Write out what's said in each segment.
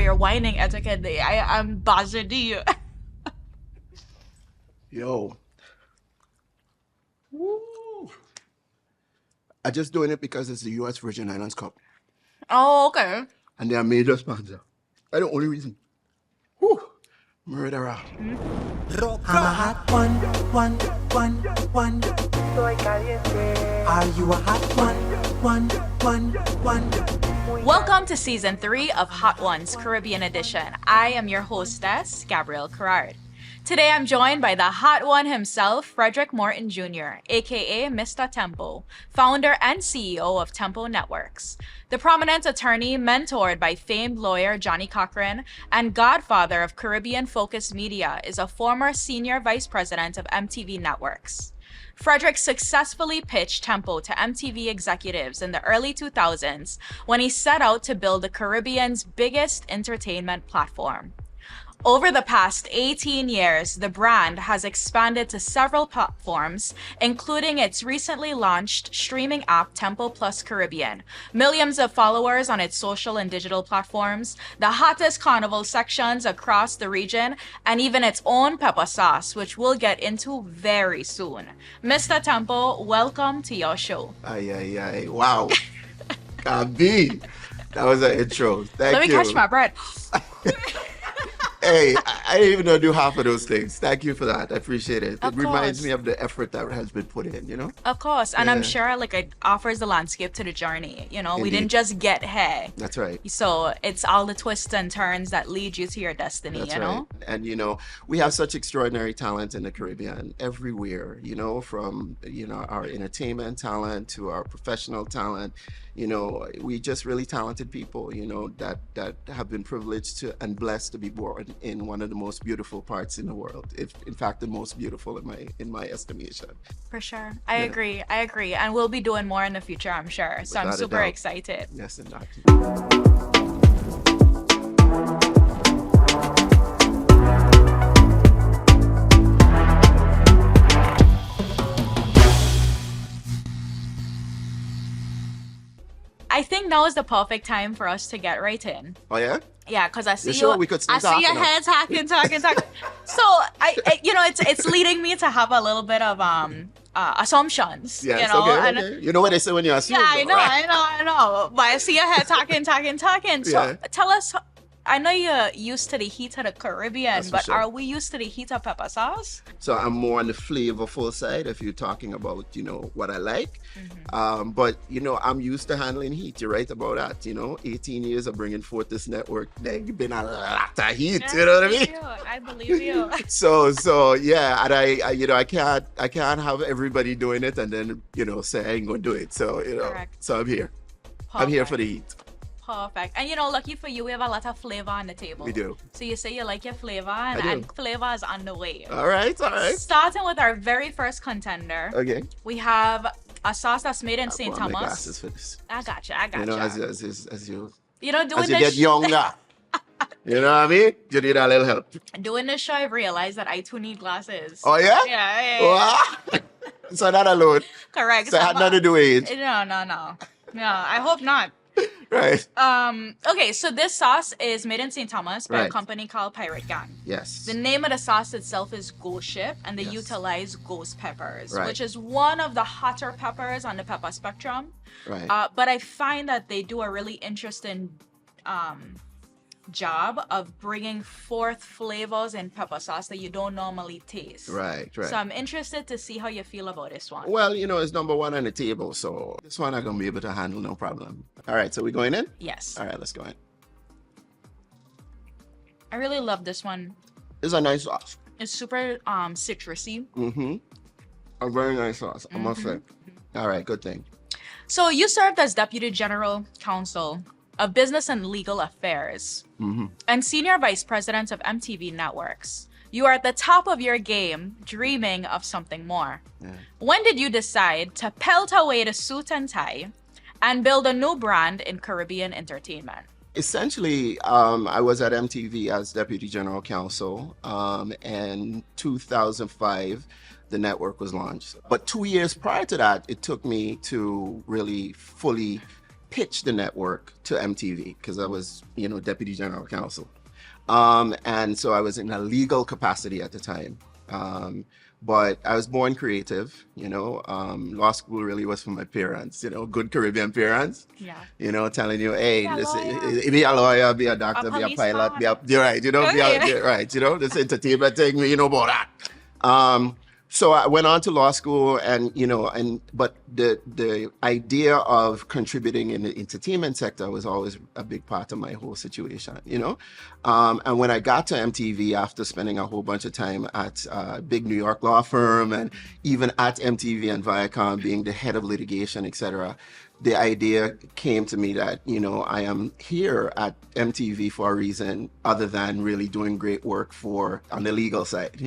your whining etiquette. I'm buzzing you. Yo. Woo. I'm just doing it because it's the US Virgin Islands Cup. Oh, okay. And they're a major sponsor. That's the only reason. Whew. Murderer. I'm a hot one. Soy caliente. Are you a hot one? Welcome to Season 3 of Hot Ones Caribbean Edition. I am your hostess, Gabrielle Carrard. Today I'm joined by the hot one himself, Frederick Morton Jr., aka MR.TEMPO, founder and CEO of Tempo Networks. The prominent attorney mentored by famed lawyer Johnny Cochran and godfather of Caribbean-focused media is a former senior vice president of MTV Networks. Frederick successfully pitched Tempo to MTV executives in the early 2000s when he set out to build the Caribbean's biggest entertainment platform. Over the past 18 years, the brand has expanded to several platforms, including its recently launched streaming app Tempo Plus Caribbean, millions of followers on its social and digital platforms, the hottest carnival sections across the region, and even its own pepper sauce, which we'll get into very soon. MR.TEMPO, welcome to your show. Ay. Wow. Gabi. That was an intro. Thank you. Let me catch my breath. Hey, I didn't even know do half of those things. Thank you for that. I appreciate it. Of It reminds course. me of the effort that has been put in, you know? Of course, and I'm Yeah. sure it offers the landscape to the journey. We Indeed. didn't just get here. That's right. So it's all the twists and turns that lead you to your destiny, That's you know? right. And we have such extraordinary talent in the Caribbean everywhere, from our entertainment talent to our professional talent. We just really talented people, that have been privileged to and blessed to be born in one of the most beautiful parts in the world. If in fact the most beautiful in my estimation. For sure. I agree. And we'll be doing more in the future, I'm sure. So I'm Without a super doubt. excited. Yes, and that. I think now is the perfect time for us to get right in. Oh yeah? Yeah, because I see You sure? you. We could still I see talk your now. head talking. So it's leading me to have a little bit of assumptions. Yes, and- okay. You know what they say when you assume? Yeah, I though, right? know. But I see your head talking. So Yeah. tell us, I know you're used to the heat of the Caribbean, That's for but sure. are we used to the heat of pepper sauce? So I'm more on the flavorful side if you're talking about, what I like. Mm-hmm. But, I'm used to handling heat. You're right about that. 18 years of bringing forth this network, there's been a lot of heat. You know what I mean? I believe you. So yeah, and I can't have everybody doing it and then, say I ain't gonna do it. So, Correct. so I'm here. I'm here for the heat. Perfect. And lucky for you, we have a lot of flavor on the table. We do. So you say you like your flavor, I do. and flavor is on the way. All right. Starting with our very first contender, Okay. we have a sauce that's made in St. Put on my Thomas. glasses for this. I gotcha. As you Doing as you this get younger. You know what I mean? You need a little help. doing this show, I've realized that I too need glasses. Oh yeah? Yeah. Wow. So that alone. Correct. So it had nothing to do with age. No. No, I hope not. Right. Okay, so this sauce is made in St. Thomas by a Right. company called Pirate Gang. Yes. The name of the sauce itself is Ghost Ship, and they Yes. utilize ghost peppers, Right. which is one of the hotter peppers on the pepper spectrum. Right. But I find that they do a really interesting job of bringing forth flavors in pepper sauce that you don't normally taste. Right. So I'm interested to see how you feel about this one. Well, it's number one on the table, so this one I'm gonna be able to handle no problem. All right, so we going in? Yes. All right, let's go in. I really love this one. It's a nice sauce. It's super citrusy. Mm-hmm. A very nice sauce, I must say. All right, good thing. So you served as Deputy General Counsel of Business and Legal Affairs and Senior Vice President of MTV Networks. You are at the top of your game, dreaming of something more. Yeah. When did you decide to pelt away the suit and tie and build a new brand in Caribbean entertainment? Essentially, I was at MTV as Deputy General Counsel, and 2005, the network was launched. But 2 years prior to that, it took me to really fully pitch the network to MTV because I was, deputy general counsel. And so I was in a legal capacity at the time. But I was born creative, law school really was for my parents, good Caribbean parents, telling you, hey, be a lawyer, be a doctor, be a pilot, you're right, this entertainment thing, you know about that. So I went on to law school but the idea of contributing in the entertainment sector was always a big part of my whole situation, And when I got to MTV after spending a whole bunch of time at a big New York law firm and even at MTV and Viacom being the head of litigation, etc., the idea came to me that, I am here at MTV for a reason other than really doing great work on the legal side,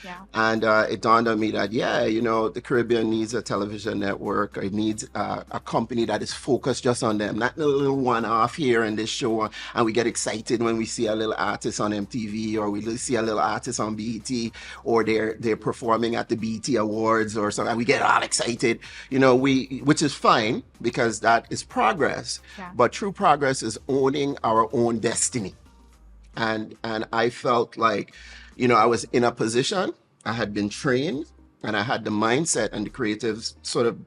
Yeah. And it dawned on me that, the Caribbean needs a television network. It needs a company that is focused just on them, not a little one-off here in this show. And we get excited when we see a little artist on MTV or we see a little artist on BET or they're performing at the BET Awards or something. And we get all excited, which is fine because that is progress. Yeah. But true progress is owning our own destiny. And I felt like, I was in a position, I had been trained, and I had the mindset and the creative sort of,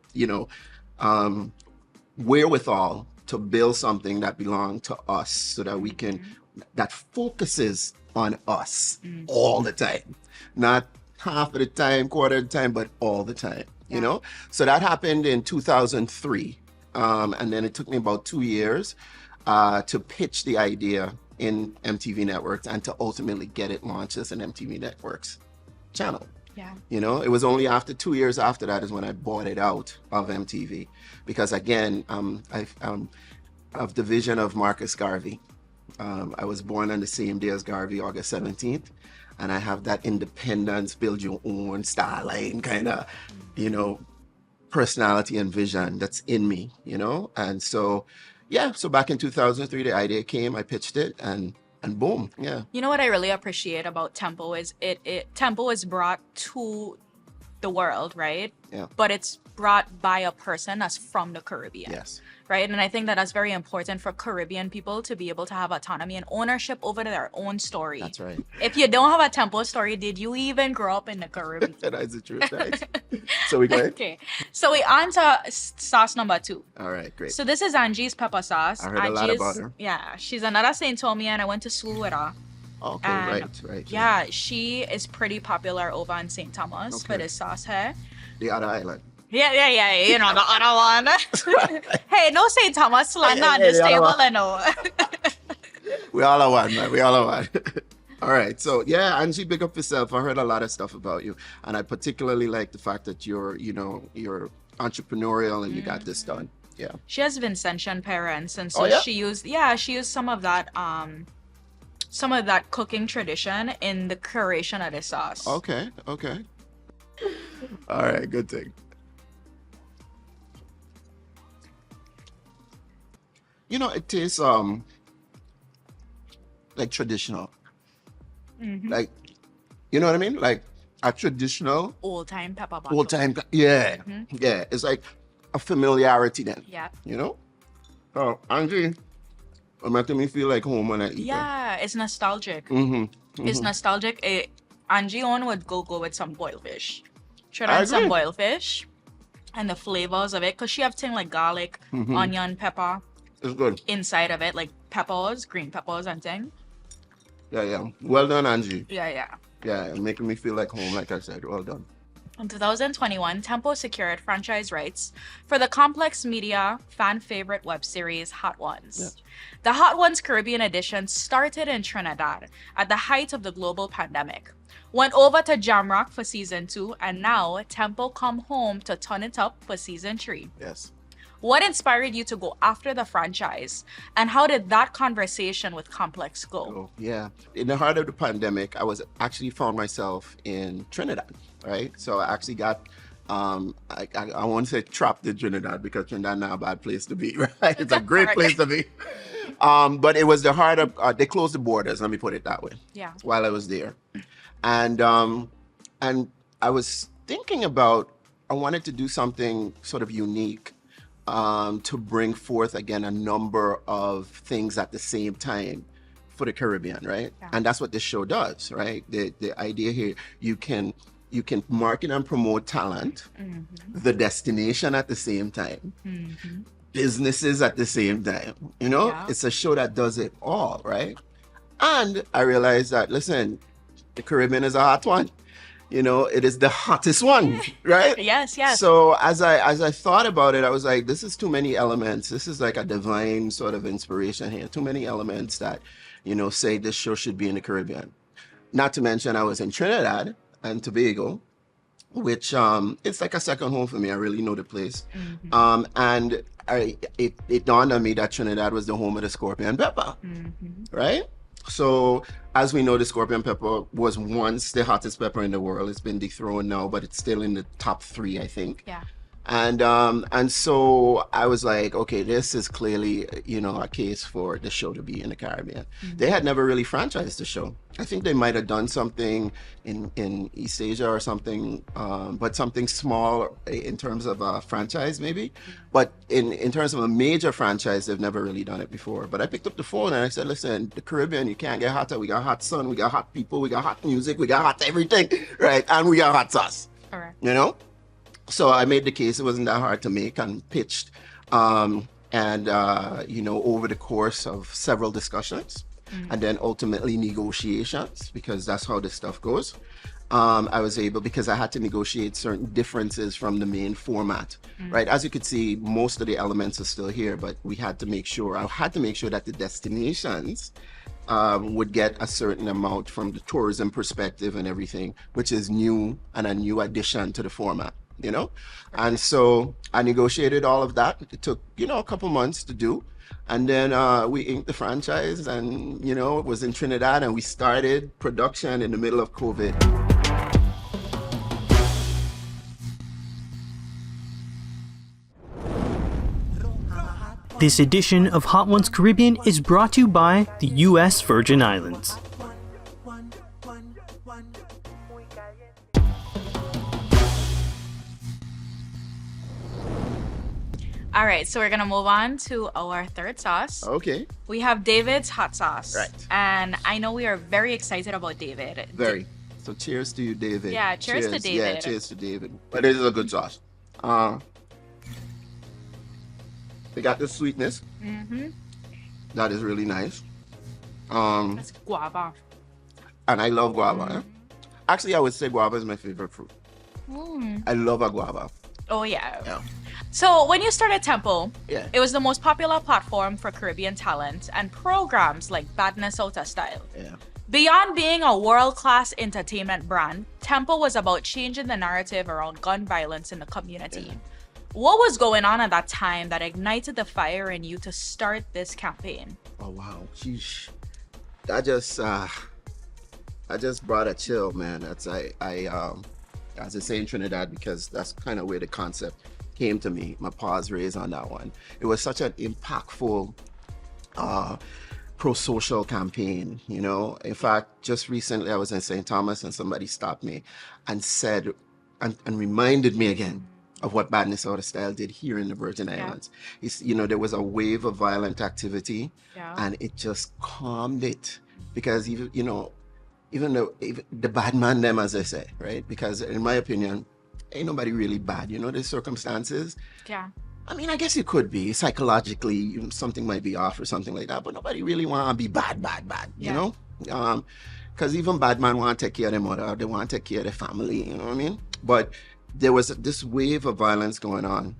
wherewithal to build something that belonged to us so that we can, that focuses on us all the time. Not half of the time, quarter of the time, but all the time, So that happened in 2003. And then it took me about 2 years to pitch the idea in MTV Networks and to ultimately get it launched as an MTV Networks channel. Yeah. It was only after 2 years after that is when I bought it out of MTV because again, I'm of the vision of Marcus Garvey. I was born on the same day as Garvey, August 17th, and I have that independence, build your own starline kind of, personality and vision that's in me, and so so back in 2003, the idea came, I pitched it, and boom, yeah. You know what I really appreciate about Tempo is Tempo is brought to the world, right? Yeah. But it's brought by a person that's from the Caribbean. Yes. Right? And I think that that's very important for Caribbean people to be able to have autonomy and ownership over their own story. That's right. If you don't have a Tempo story, did you even grow up in the Caribbean? That is the truth, right? So we go ahead. Okay. So we on to sauce number 2. All right, great. So this is Angie's pepper sauce. I heard a lot about her. Yeah, she's another St. Tomian. I went to school with her. Okay, right. Yeah, she is pretty popular over in St. Thomas for this sauce here. The other island. Yeah, the other one. Hey, no St. Thomas slander on this table, no. We all are one, man. We all are one. All right, so yeah, Angie, big up yourself. I heard a lot of stuff about you, and I particularly like the fact that you're entrepreneurial and you got this done. Yeah. She has Vincentian parents, and so she used some of that cooking tradition in the curation of the sauce. Okay. All right, good thing. It tastes like traditional. Mm-hmm. Like, you know what I mean? Like a traditional old-time pepper bottle. Yeah. Mm-hmm. Yeah. It's like a familiarity then. Yeah. So Angie, it's making me feel like home when I eat it. It's nostalgic. Mm-hmm. Mm-hmm. It's nostalgic. Angie would go with some boiled fish. Should I some boiled fish and the flavors of it, because she have things like garlic, onion, pepper. It's good. Inside of it, like peppers, green peppers and things. Yeah. Well done, Angie. Yeah, making me feel like home, like I said. Well done. In 2021, Tempo secured franchise rights for the complex media fan favorite web series Hot Ones. Yeah. The Hot Ones Caribbean edition started in Trinidad at the height of the global pandemic, went over to Jamrock for season 2, and now Tempo come home to turn it up for season 3. Yes. What inspired you to go after the franchise, and how did that conversation with Complex go? Oh, yeah. In the heart of the pandemic, I found myself in Trinidad, right? So I actually got, I won't say trapped in Trinidad because Trinidad not a bad place to be, right? It's a great place to be. But it was the heart of, they closed the borders, let me put it that way. Yeah. While I was there. And I was thinking about, I wanted to do something sort of unique to bring forth again a number of things at the same time for the Caribbean, right? Yeah. And that's what this show does, right? The idea here, you can market and promote talent, the destination at the same time, businesses at the same time. You know, Yeah. it's a show that does it all, right? And I realized that, listen, the Caribbean is a hot one. You know, it is the hottest one, right? Yes, yes. So as I thought about it, I was like, this is too many elements. This is like a divine sort of inspiration here. Too many elements that, you know, say this show should be in the Caribbean. Not to mention I was in Trinidad and Tobago, which it's like a second home for me. I really know the place. And it dawned on me that Trinidad was the home of the scorpion pepper, right? So as we know, the scorpion pepper was once the hottest pepper in the world. It's been dethroned now, but it's still in the top 3, I think. Yeah. And so I was like, okay, this is clearly, you know, a case for the show to be in the Caribbean. They had never really franchised the show. I think they might have done something in East Asia or something, but something small in terms of a franchise maybe. But in terms of a major franchise, they've never really done it before. But I picked up the phone and I said, listen, the Caribbean, you can't get hotter. We got hot sun, we got hot people, we got hot music, we got hot everything, right? And we got hot sauce, Correct. you know? So I made the case. It wasn't that hard to make and pitched. You know, over the course of several discussions and then ultimately negotiations, because that's how this stuff goes. I was able, because I had to negotiate certain differences from the main format, right? As you could see, most of the elements are still here, but I had to make sure that the destinations would get a certain amount from the tourism perspective and everything, which is new and a new addition to the format. You know, and so I negotiated all of that. It took, you know, a couple months to do, and then we inked the franchise, and you know, it was in Trinidad, and we started production in the middle of COVID. This edition of Hot Ones Caribbean is brought to you by the U.S. Virgin Islands. All right, so we're gonna move on to our third sauce. Okay. We have David's hot sauce. Right. And I know we are very excited about David. Very. So cheers to you, David. Yeah, cheers to David. Yeah, cheers to David. But it is a good sauce. They got the sweetness. That is really nice. That's guava. And I love guava. Actually, I would say guava is my favorite fruit. I love a guava. Oh, yeah. Yeah. So when you started Tempo, Yeah. it was the most popular platform for Caribbean talent and programs like Badness Outta Style. Yeah. Beyond being a world-class entertainment brand, Tempo was about changing the narrative around gun violence in the community. What was going on at that time that ignited the fire in you to start this campaign? Oh wow, sheesh. That just brought a chill, man. That's as I say in Trinidad, because that's kind of where the concept came to me. My paws raised on that one. It was such an impactful pro-social campaign, you know. In fact, just recently I was in St. Thomas and somebody stopped me and said and reminded me again of what Badness Outta Style did here in the Virgin Islands. It's, you know, there was a wave of violent activity and it just calmed it, because even, you know, even the bad man them, as I say, right? Because in my opinion, ain't nobody really bad, you know, the circumstances. Yeah. I mean, I guess it could be psychologically, you know, something might be off or something like that, but nobody really want to be bad, you know? Because even bad man want to take care of their mother, they want to take care of their family, you know what I mean? But there was this wave of violence going on,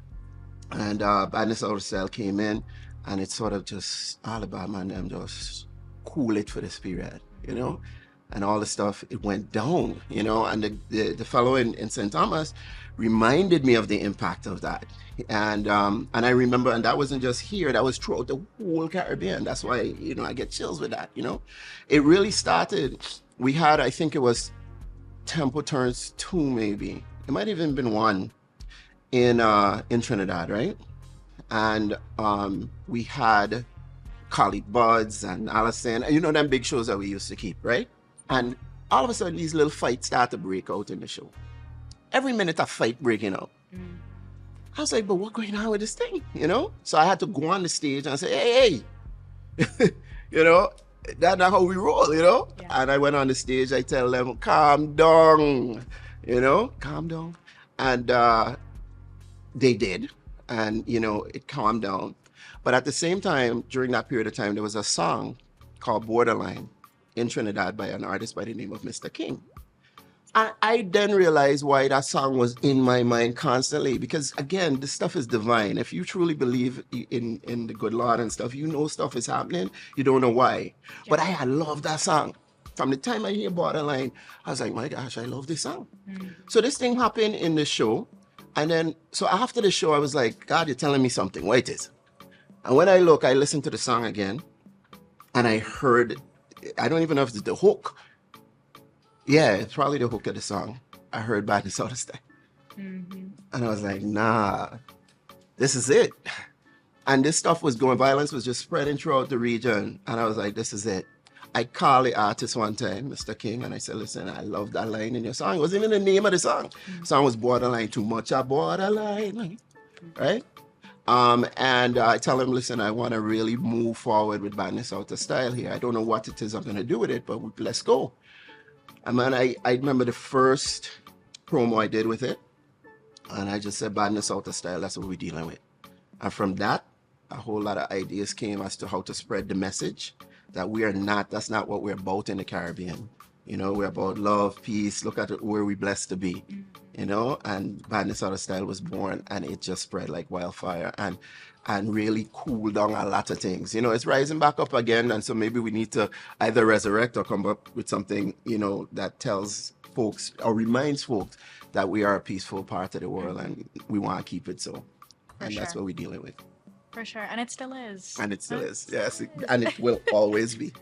and Badness Outta Style came in, and it sort of just, all the bad man them just cool it for this period, you know? And all the stuff, it went down, you know? And the fellow in St. Thomas reminded me of the impact of that. And I remember, and that wasn't just here, that was throughout the whole Caribbean. That's why, you know, I get chills with that, you know? It really started, we had, I think it was Tempo turns 2 maybe. It might have even been 1 in Trinidad, right? And we had Khalid Buds and Allison, you know, them big shows that we used to keep, right? And all of a sudden, these little fights start to break out in the show. Every minute, a fight breaking out. I was like, but what's going on with this thing, you know? So I had to go on the stage and say, hey, you know, that's not how we roll, you know? Yeah. And I went on the stage, I tell them, calm down, you know, calm down. And they did, and, you know, it calmed down. But at the same time, during that period of time, there was a song called Borderline in Trinidad by an artist by the name of Mr. King. I then realized why that song was in my mind constantly, because again, this stuff is divine. If you truly believe in the good Lord and stuff, you know stuff is happening, you don't know why. But I love that song. From the time I hear Borderline, I was like, my gosh, I love this song. So this thing happened in the show. And then, so after the show, I was like, God, you're telling me something, what it is? And when I look, I listened to the song again, and I heard, I don't even know if it's the hook. Yeah, it's probably the hook of the song. I heard Badness Out of Style. And I was like, nah, this is it. And this stuff was going, violence was just spreading throughout the region. And I was like, this is it. I called the artist one time, Mr. King, and I said, listen, I love that line in your song. It wasn't even the name of the song. The song was Borderline, too much a borderline, right? And I tell him, listen, I want to really move forward with Badness Out of Style here. I don't know what it is I'm going to do with it, but let's go. And man, I remember the first promo I did with it, and I just said, Badness Out of Style, that's what we're dealing with. And from that, a whole lot of ideas came as to how to spread the message that we are not, that's not what we're about in the Caribbean. You know, we're about love, peace, look at where we're blessed to be, you know, and Badness Out of Style was born, and it just spread like wildfire and really cooled down a lot of things. You know, it's rising back up again, and so maybe we need to either resurrect or come up with something, you know, that tells folks or reminds folks that we are a peaceful part of the world, and we want to keep it so. And that's what we're dealing with. For sure, and it still is. And it still is, yes, and it will always be.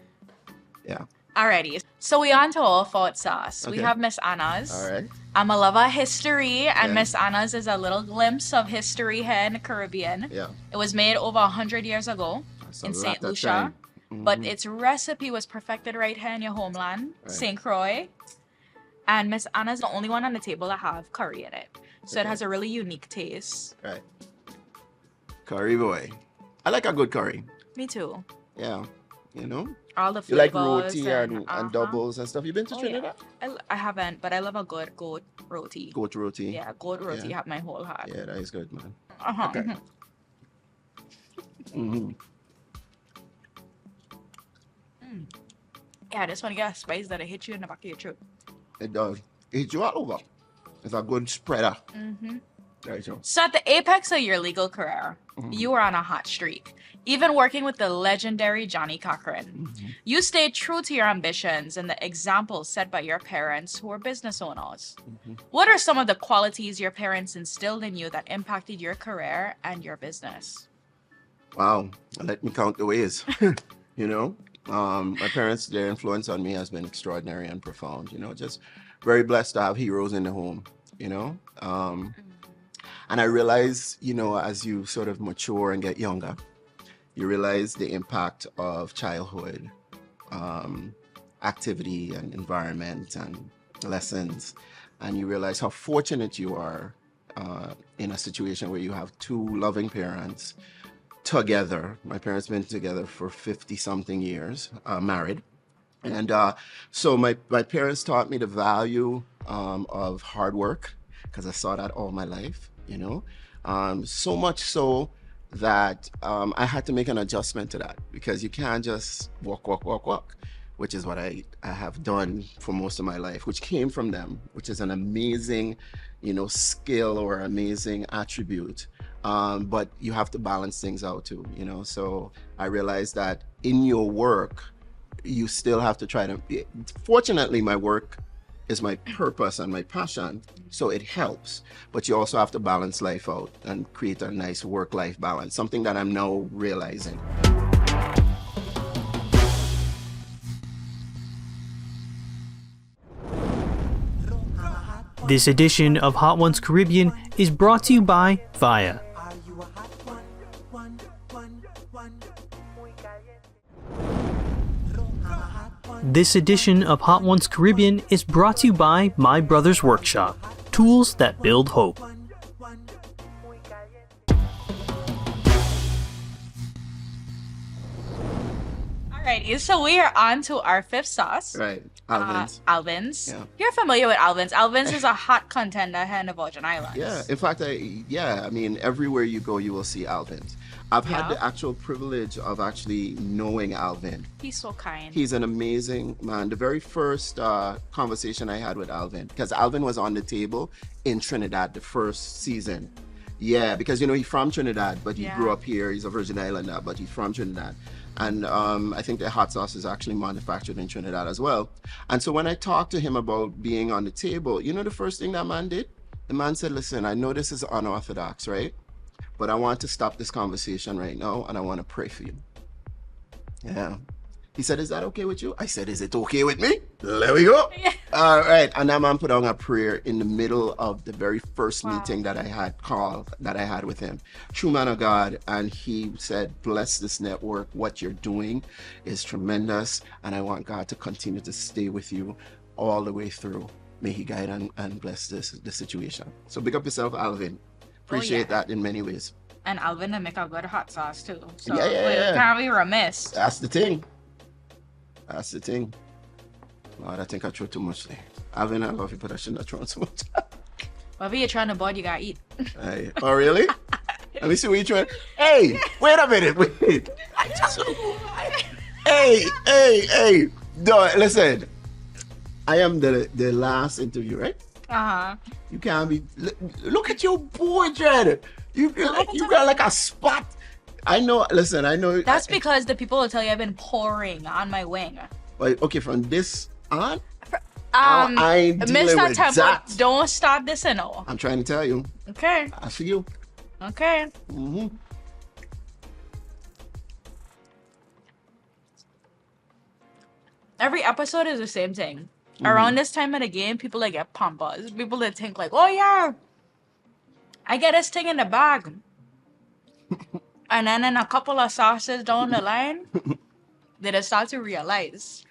Yeah. Alrighty, so we on to our fourth sauce. We Okay. have Miss Anna's. All right. I'm a lover of history, and Yeah. Miss Anna's is a little glimpse of history here in the Caribbean. Yeah. It was made over 100 years ago That's a in lot St. of Lucia, time. but its recipe was perfected right here in your homeland, Right. St. Croix. And Miss Anna's the only one on the table that have curry in it. So it Okay. has a really unique taste. Right. Curry boy. I like a good curry. Me too. Yeah. You know? All the You like flavors roti and uh-huh. doubles and stuff. You been to Oh, Trinidad? yeah. I haven't, but I love a good goat roti. Goat roti. Yeah, goat roti Yeah. have my whole heart. Yeah, that is good, man. Uh-huh. Okay. mhm. Yeah, this one got a spice that'll hit you in the back of your throat. It does. It hits you all over. It's a good spreader. Mm-hmm. There you go. So at the apex of your legal career, Mm-hmm. you were on a hot streak, even working with the legendary Johnny Cochran. Mm-hmm. You stayed true to your ambitions and the examples set by your parents who were business owners. Mm-hmm. What are some of the qualities your parents instilled in you that impacted your career and your business? Wow. Let me count the ways. You know? My parents, their influence on me has been extraordinary and profound. You know, just very blessed to have heroes in the home, you know? And I realize, you know, as you sort of mature and get younger, you realize the impact of childhood, activity and environment and lessons. And you realize how fortunate you are in a situation where you have two loving parents together. My parents been together for 50-something years, married. And so my parents taught me the value of hard work, because I saw that all my life, you know. So much so that I had to make an adjustment to that, because you can't just walk, which is what I have done for most of my life, which came from them, which is an amazing, you know, skill or amazing attribute. But you have to balance things out too, you know. So I realized that in your work, you still have to try to, fortunately, my work is my purpose and my passion, so it helps. But you also have to balance life out and create a nice work-life balance, something that I'm now realizing. This edition of Hot Ones Caribbean is brought to you by VIA. Are you a hot one? This edition of Hot Ones Caribbean is brought to you by My Brother's Workshop, tools that build hope. Alrighty, so we are on to our fifth sauce. Right. Alvin's. Alvin's. Yeah. You're familiar with Alvin's. Alvin's is a hot contender here in the Virgin Islands. Yeah. In fact, I mean, everywhere you go, you will see Alvin's. I've had Yeah. the actual privilege of actually knowing Alvin. He's so kind. He's an amazing man. The very first conversation I had with Alvin, because Alvin was on the table in Trinidad the first season. Yeah, because he's from Trinidad, but he grew up here. He's a Virgin Islander, but he's from Trinidad. And I think the hot sauce is actually manufactured in Trinidad as well. And so when I talked to him about being on the table, the first thing that man did? The man said, listen, I know this is unorthodox, right? But I want to stop this conversation right now, and I want to pray for you. Yeah. He said, is that okay with you? I said, is it okay with me? There we go. Yeah. All right. And that man put on a prayer in the middle of the very first meeting that I had with him. True man of God. And he said, bless this network. What you're doing is tremendous. And I want God to continue to stay with you all the way through. May he guide and bless this situation. So big up yourself, Alvin. Appreciate that in many ways. And Alvin to make a good hot sauce too. So Yeah. we can't be remiss. That's the thing. That's the thing. Lord, I think I threw too much there. Alvin, I love you, but I shouldn't have thrown so much. Whatever you're trying to board, you gotta eat. Hey. Oh, really? Let me see what you're trying. Hey, wait a minute. Wait. Hey. No, listen. I am the last interview, right? Uh-huh. You can't be. Look at your boy, Jared. You got like a spot. I know. Listen, I know. That's because the people will tell you I've been pouring on my wing. Wait, okay, from this on, I ain't dealing Mr. with Tempo, that. don't start this now. I'm trying to tell you. Okay. I see you. Okay. Mm-hmm. Every episode is the same thing. Around this time of the game, people like get pampas. People that think like, oh yeah, I get this thing in the bag. And then in a couple of sauces down the line, they just start to realize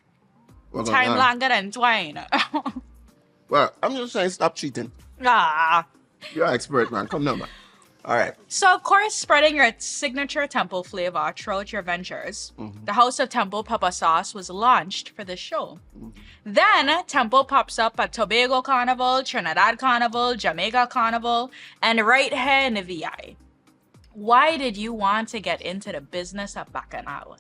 What's time going on? longer than twine. Well, I'm just saying, stop cheating. Ah. You're an expert, man. Come now, man. All right. So, of course, spreading your signature Tempo flavor throughout your ventures, the House of Tempo pepper sauce was launched for the show. Then, Tempo pops up at Tobago Carnival, Trinidad Carnival, Jamaica Carnival, and right here in the VI. Why did you want to get into the business of Bacchanal?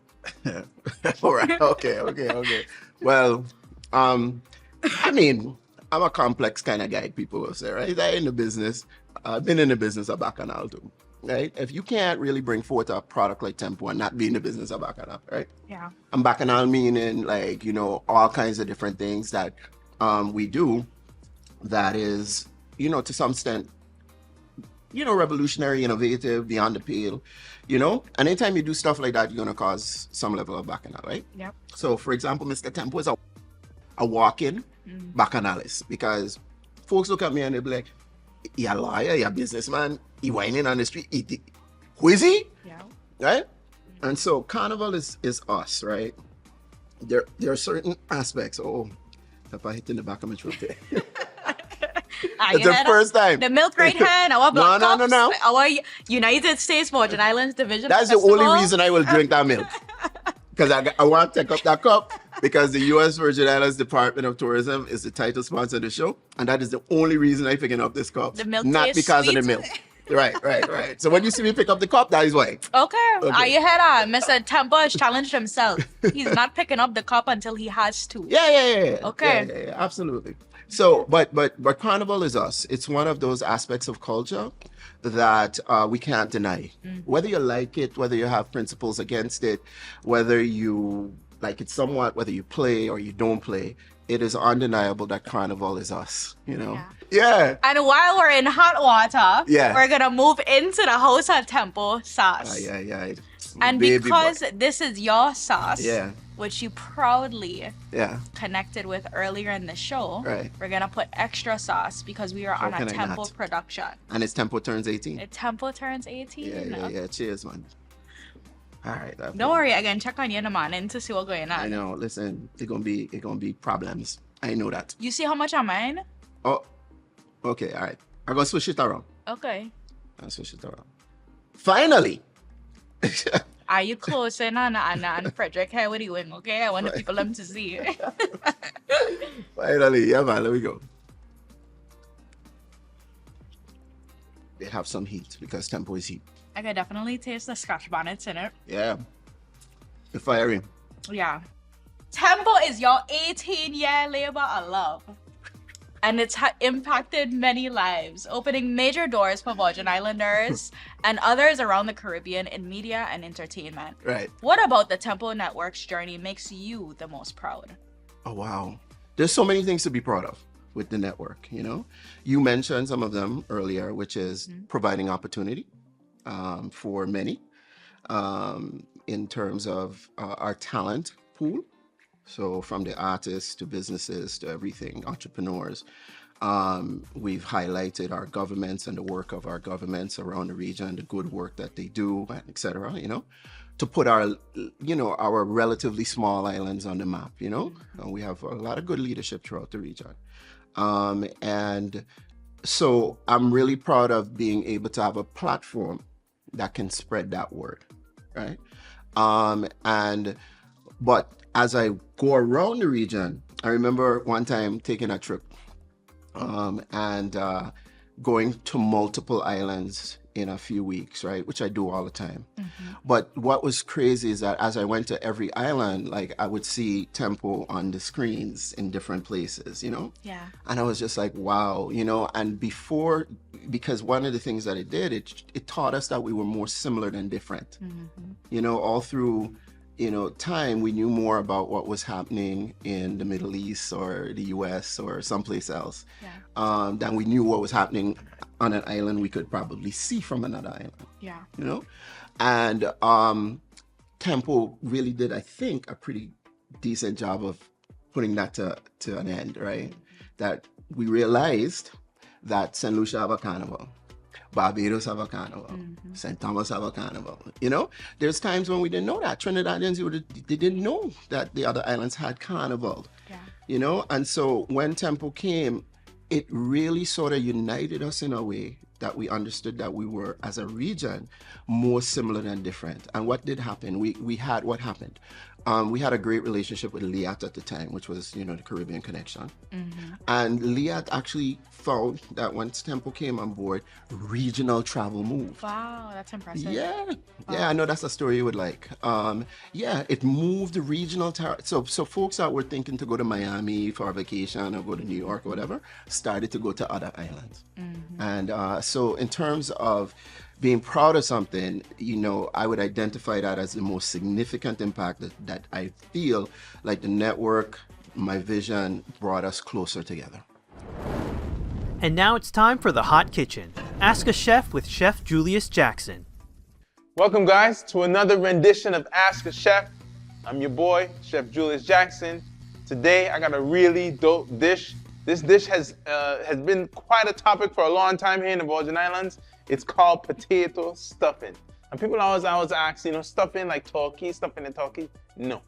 All right. Okay. Well, I mean, I'm a complex kind of guy, people will say, right? I'm in the business. I've been in the business of Bacchanal too, right? If you can't really bring forth a product like Tempo and not be in the business of Bacchanal, right? Yeah. And Bacchanal meaning like, all kinds of different things that we do that is, to some extent, revolutionary, innovative, beyond the pale, And anytime you do stuff like that, you're going to cause some level of Bacchanal, right? Yep. So, for example, Mr. Tempo is a walk-in Bacchanalist because folks look at me and they be like, you're a lawyer, you're a businessman, you whining on the street. Who is he? Yeah. Right? And so Carnival is us, right? There are certain aspects. Oh, if I hit in the back of my throat there. It's the first time. The milk right hand, our black cups, No. our United States Virgin Islands Division That's Festival. the only reason I will drink that milk. Because I want to take up that cup because the U.S. Virgin Islands Department of Tourism is the title sponsor of the show. And that is the only reason I'm picking up this cup. The milk Not tastes because sweet. of the milk. Right. So when you see me pick up the cup, that is why. Okay. Are you head on? Mr. Tempo has challenged himself. He's not picking up the cup until he has to. Yeah. Okay. Yeah, absolutely. So, but Carnival is us. It's one of those aspects of culture that we can't deny. Whether you like it, whether you have principles against it, whether you like it somewhat, whether you play or you don't play, it is undeniable that Carnival is us, Yeah. And while we're in hot water, Yeah. we're going to move into the House of Tempo sauce. Yeah. And Baby because boy. this is your sauce, Yeah. which you proudly Yeah. connected with earlier in the show, Right. we're going to put extra sauce because we are How on a can I Tempo not? production. And its Tempo turns 18. Tempo turns 18. Yeah. Cheers, man. All right. Don't worry, I can check on you in the morning to see what's going on. I know. Listen, it's gonna be problems. I know that. You see how much on mine? Oh, okay. All right. I'm gonna switch it around. Okay. I'll switch it around. Finally, Are you close in on Anna and Frederick? How are you doing? Okay, I want the Right. people them to see. Finally, yeah, man, there we go. They have some heat because Tempo is heat. I can definitely taste the scotch bonnets in it. Yeah. The firing. Yeah. Tempo is your 18-year labor of love. And it's impacted many lives, opening major doors for Virgin Islanders and others around the Caribbean in media and entertainment. Right. What about the Tempo Network's journey makes you the most proud? Oh, wow. There's so many things to be proud of with the network, you know? You mentioned some of them earlier, which is providing opportunity for many in terms of our talent pool. So from the artists to businesses to everything, entrepreneurs. We've highlighted our governments and the work of our governments around the region, the good work that they do, et cetera, you know, to put our, you know, our relatively small islands on the map, you know. And we have a lot of good leadership throughout the region. And so I'm really proud of being able to have a platform that can spread that word, right? But as I go around the region, I remember one time taking a trip and going to multiple islands in a few weeks, right? Which I do all the time. But what was crazy is that as I went to every island, like I would see Tempo on the screens in different places, you know? Yeah. And I was just like, wow, you know, and before, because one of the things that it did, it taught us that we were more similar than different. You know, all through, you know, time, we knew more about what was happening in the Middle East or the US or someplace else than we knew what was happening on an island we could probably see from another island. Yeah. You know? And Tempo really did, I think, a pretty decent job of putting that to an end, right? That we realized that St. Lucia have a carnival. Barbados have a carnival. St. Thomas have a carnival. You know, there's times when we didn't know that. Trinidadians, they didn't know that the other islands had carnival. Yeah. You know, and so when Tempo came, it really sort of united us in a way that we understood that we were, as a region, more similar than different. And what did happen? We had what happened. We had a great relationship with Liat at the time, which was, you know, the Caribbean connection. And Liat actually found that once Tempo came on board, regional travel moved. Wow, that's impressive. Yeah, yeah, I know that's a story you would like. Yeah, it moved the regional. So folks that were thinking to go to Miami for a vacation or go to New York or whatever started to go to other islands. And so in terms of being proud of something, you know, I would identify that as the most significant impact that I feel like the network, my vision, brought us closer together. And now it's time for the Hot Kitchen. Ask a Chef with Chef Julius Jackson. Welcome, guys, to another rendition of Ask a Chef. I'm your boy, Chef Julius Jackson. Today, I got a really dope dish. This dish has been quite a topic for a long time here in the Virgin Islands. It's called potato stuffing. And people always ask, you know, stuffing like turkey, stuffing in turkey? No.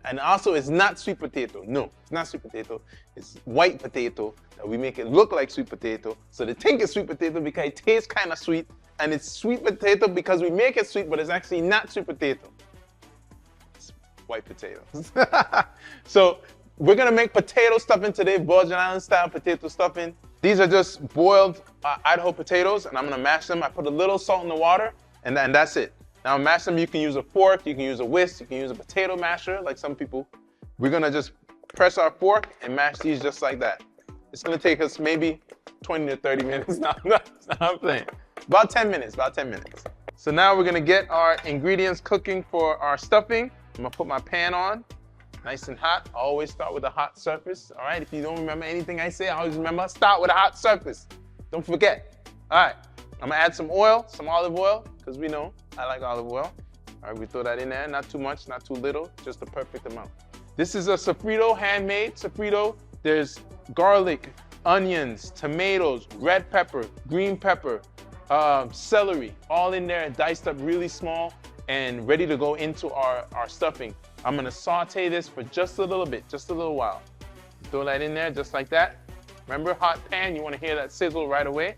And also, it's not sweet potato. No, it's not sweet potato. It's white potato that we make it look like sweet potato. So they think it's sweet potato because it tastes kind of sweet. And it's sweet potato because we make it sweet, but it's actually not sweet potato. It's white potatoes. So we're gonna make potato stuffing today, Virgin Island style potato stuffing. These are just boiled Idaho potatoes, and I'm gonna mash them. I put a little salt in the water, and that's it. Now mash them, you can use a fork, you can use a whisk, you can use a potato masher, like some people. We're gonna just press our fork and mash these just like that. It's gonna take us maybe 20 to 30 minutes. No, I'm playing. About 10 minutes, about 10 minutes. So now we're gonna get our ingredients cooking for our stuffing. I'm gonna put my pan on, nice and hot. I always start with a hot surface, all right? If you don't remember anything I say, always remember, start with a hot surface. Don't forget. All right, I'm gonna add some oil, some olive oil, because we know I like olive oil. All right, we throw that in there, not too much, not too little, just the perfect amount. This is a sofrito, handmade sofrito. There's garlic, onions, tomatoes, red pepper, green pepper, celery, all in there, diced up really small and ready to go into our stuffing. I'm gonna saute this for just a little bit, just a little while. Throw that in there just like that. Remember, hot pan, you wanna hear that sizzle right away.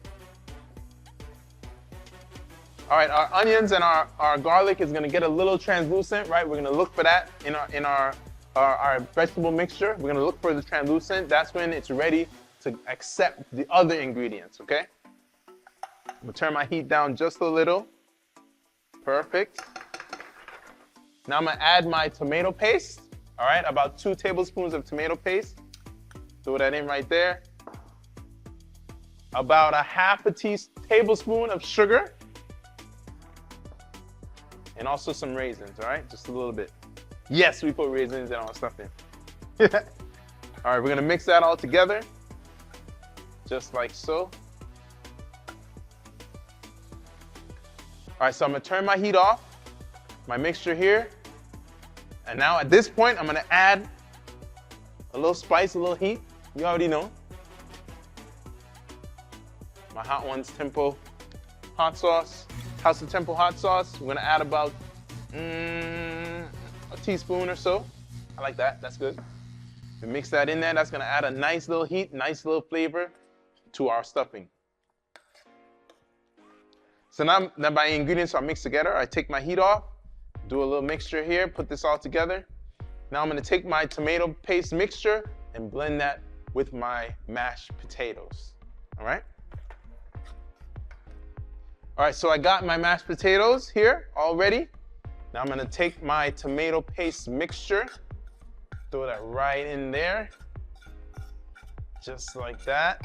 All right, our onions and our garlic is gonna get a little translucent, right? We're gonna look for that in our vegetable mixture. We're gonna look for the translucent. That's when it's ready to accept the other ingredients, okay? I'm gonna turn my heat down just a little. Perfect. Now I'm gonna add my tomato paste. All right, about 2 tablespoons of tomato paste. Throw that in right there. About a half a tablespoon of sugar. And also some raisins, all right? Just a little bit. Yes, we put raisins in our stuffing. All right, we're gonna mix that all together. Just like so. All right, so I'm gonna turn my heat off, my mixture here. And now at this point, I'm gonna add a little spice, a little heat. You already know. My Hot Ones Tempo hot sauce, House of Tempo hot sauce. We're gonna add about a teaspoon or so. I like that, that's good. We mix that in there, that's gonna add a nice little heat, nice little flavor to our stuffing. So now that my ingredients are mixed together, I take my heat off, do a little mixture here, put this all together. Now I'm gonna take my tomato paste mixture and blend that with my mashed potatoes, all right? All right, so I got my mashed potatoes here all ready. Now I'm gonna take my tomato paste mixture, throw that right in there, just like that.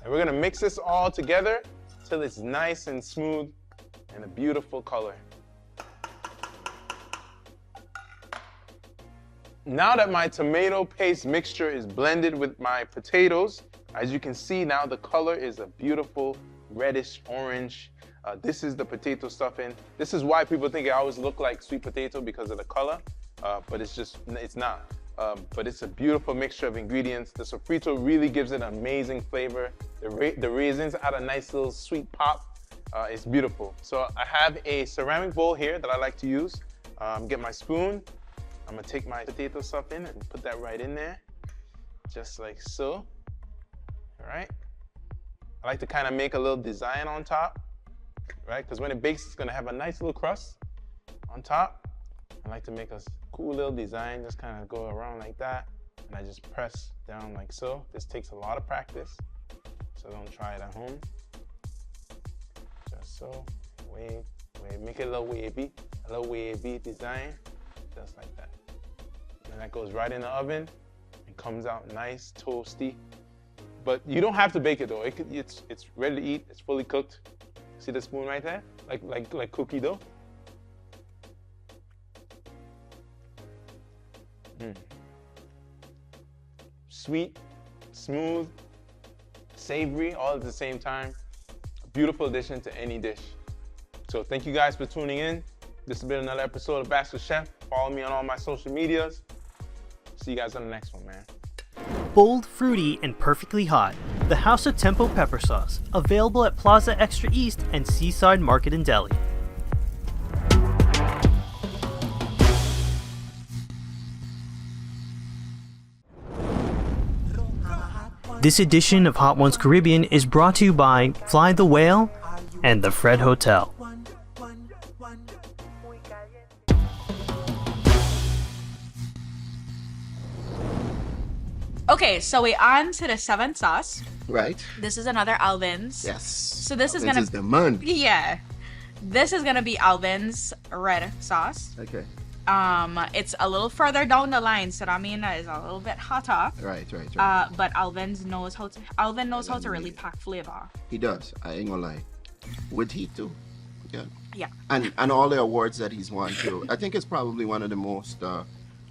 And we're gonna mix this all together till it's nice and smooth and a beautiful color. Now that my tomato paste mixture is blended with my potatoes, as you can see now the color is a beautiful reddish orange. This is the potato stuffing. This is why people think it always look like sweet potato because of the color, but it's not. But it's a beautiful mixture of ingredients. The sofrito really gives it an amazing flavor. The raisins add a nice little sweet pop. It's beautiful. So I have a ceramic bowl here that I like to use. Get my spoon. I'm gonna take my potato stuffing and put that right in there, just like so. All right. I like to kind of make a little design on top, right? Because when it bakes, it's gonna have a nice little crust on top. I like to make a cool little design, just kind of go around like that. And I just press down like so. This takes a lot of practice, so don't try it at home. Just so, wave, make it a little wavy design, just like that. And that goes right in the oven. It comes out nice, toasty. But you don't have to bake it though. It's ready to eat. It's fully cooked. See the spoon right there? Like cookie dough. Sweet, smooth, savory, all at the same time. A beautiful addition to any dish. So thank you guys for tuning in. This has been another episode of Ask a Chef. Follow me on all my social medias. See you guys on the next one, man. Bold, fruity, and perfectly hot. The House of Tempo pepper sauce. Available at Plaza Extra East and Seaside Market in Delhi. This edition of Hot Ones Caribbean is brought to you by Fly the Whale and the Fred Hotel. Okay, so we on to the 7th sauce. Right. This is another Alvin's. Yes. So this This is the man. Yeah. This is gonna be Alvin's red sauce. Okay. It's a little further down the line, so that means it's a little bit hotter. Right. But Alvin knows how to really pack flavor. He does. I ain't gonna lie. With heat too. Yeah. Yeah. And all the awards that he's won too. I think it's probably one of the most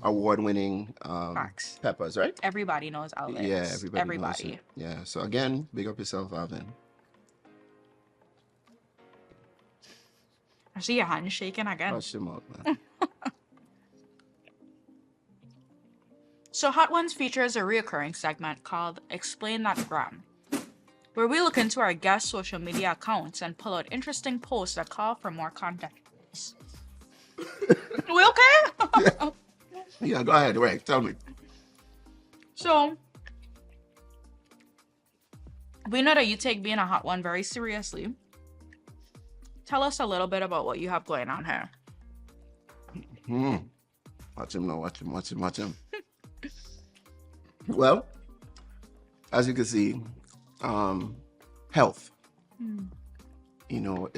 award-winning Facts. peppers, right? Everybody knows Alvin's. Yeah, everybody. Knows it. Yeah. So again, big up yourself, Alvin. I see your hand shaking again. Hush him out, man. So Hot Ones features a reoccurring segment called Explain That Gram, where we look into our guest social media accounts and pull out interesting posts that call for more context. We okay? Yeah, go ahead. Right, tell me. So, we know that you take being a hot one very seriously. Tell us a little bit about what you have going on here. Watch him now, watch him. Well, as you can see, health. You know,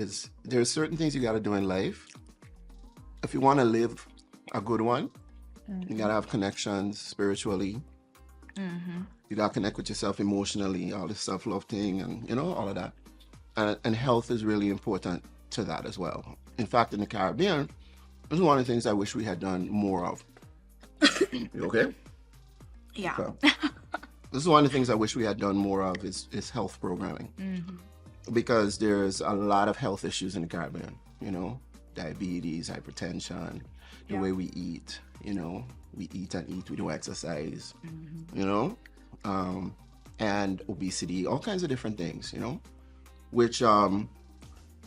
there's certain things you got to do in life. If you want to live a good one, you got to have connections spiritually. You got to connect with yourself emotionally, all this self-love thing, and, you know, all of that. And health is really important to that as well. In fact, in the Caribbean, this is one of the things I wish we had done more of. You okay? Yeah. Okay. This is one of the things I wish we had done more of is health programming. Because there's a lot of health issues in the Caribbean, you know, diabetes, hypertension, the way we eat, you know, we eat and eat, we do exercise, you know, and obesity, all kinds of different things, you know, which, you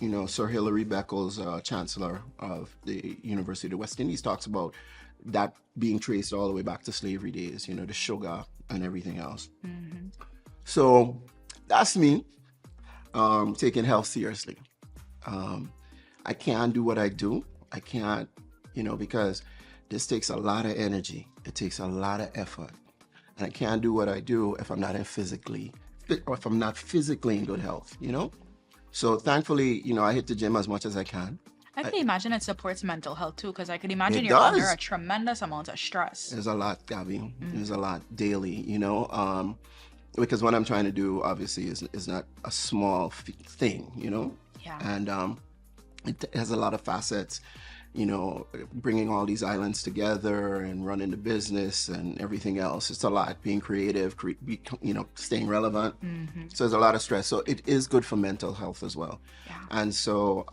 know, Sir Hilary Beckles, Chancellor of the University of the West Indies, talks about that being traced all the way back to slavery days, you know, the sugar and everything else. So that's me, taking health seriously. I can't do what I do. I can't, you know, because this takes a lot of energy. It takes a lot of effort. And I can't do what I do if I'm not physically in good health, you know? So thankfully, you know, I hit the gym as much as I can. I can imagine it supports mental health too, because I could imagine It you're under does. a tremendous amount of stress. There's a lot, Gabby. There's a lot daily, you know? Because what I'm trying to do, obviously, is not a small thing, you know? Yeah. And it has a lot of facets, you know, bringing all these islands together and running the business and everything else. It's a lot, being creative, you know, staying relevant. So there's a lot of stress. So it is good for mental health as well. Yeah. And so,